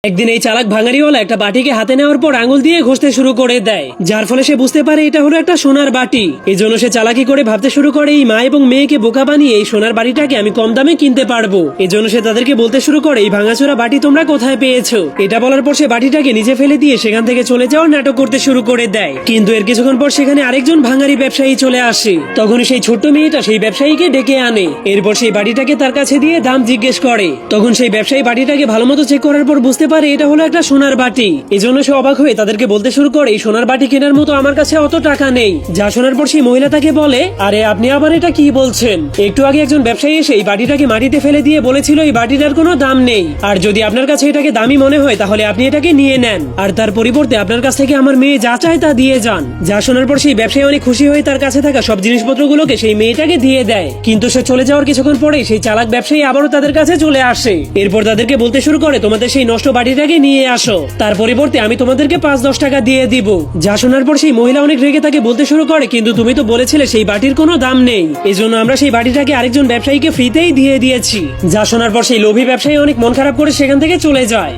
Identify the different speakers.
Speaker 1: একদিন এই চালাক ভাঙাড়িওয়ালা একটা বাটিকে হাতে নেওয়ার পর আঙুল দিয়ে ঘষতে শুরু করে দেয়, যার ফলে সে বুঝতে পারে এটা হলো একটা সোনার বাটি। এই জন্য সে চালাকি করে ভাবতে শুরু করে এই মা এবং মেয়েকে বোকা বানিয়ে এই সোনার বাটিটাকে আমি কম দামে কিনতে পারবো। এই জন্য সে তাদেরকে বলতে শুরু করে এই ভাঙাচোরা বাটি তোমরা কোথায় পেয়েছো। এটা বলার পর সে বাটিটাকে নিচে ফেলে দিয়ে সেখান থেকে চলে যাওয়ার নাটক করতে শুরু করে দেয়। কিন্তু এর কিছুক্ষণ পর সেখানে আরেকজন ভাঙারি ব্যবসায়ী চলে আসে। তখন সেই ছোট্ট মেয়েটা সেই ব্যবসায়ীকে ডেকে আনে। এরপর সেই বাটিটাকে তার কাছে দিয়ে দাম জিজ্ঞেস করে। তখন সেই ব্যবসায়ী বাটিটাকে ভালো মতো চেক করার পর বুঝতে পারে এটা হলো একটা সোনার বাটি। এই জন্য সে অবাক হয়ে তাদেরকে বলতে শুরু করে এই সোনার বাটি কেনার মতো আমার কাছে অত টাকা নেই। যা শোনার পর সেই মহিলা তাকে বলে, আরে আপনি আবার এটা কি বলছেন? একটু আগে একজন ব্যবসায়ী এসে এই বাটিটাকে মাটিতে ফেলে দিয়ে বলেছিল এই বাটিটার কোনো দাম নেই, আর যদি আপনার কাছে এটাকে দামি মনে হয় তাহলে আপনি এটাকে নিয়ে নেন, আর তার পরিবর্তে আপনার কাছ থেকে আমার মেয়ে যা চায় তা দিয়ে যান। যা শোনার পর সেই ব্যবসায়ী অনেক খুশি হয়ে তার কাছে থাকা সব জিনিসপত্রগুলোকে সেই মেয়েটাকে দিয়ে দেয়। কিন্তু সে চলে যাওয়ার কিছুক্ষণ পরে সেই চালাক ব্যবসায়ী আবারও তাদের কাছে চলে আসে। এরপর তাদেরকে বলতে শুরু করে তোমাদের সেই নষ্ট বাটিটাকে নিয়ে আসো, তার পরিবর্তে আমি তোমাদেরকে 5-10 টাকা দিয়ে দিব। যা শোনার পর সেই মহিলা অনেক রেগে তাকে বলতে শুরু করে, কিন্তু তুমি তো বলেছিলে সেই বাটির কোনো দাম নেই, এই জন্য আমরা সেই বাটিটাকে আরেকজন ব্যবসায়ীকে ফ্রিতেই দিয়ে দিয়েছি। যা শোনার পর সেই লোভী ব্যবসায়ী অনেক মন খারাপ করে সেখান থেকে চলে যায়।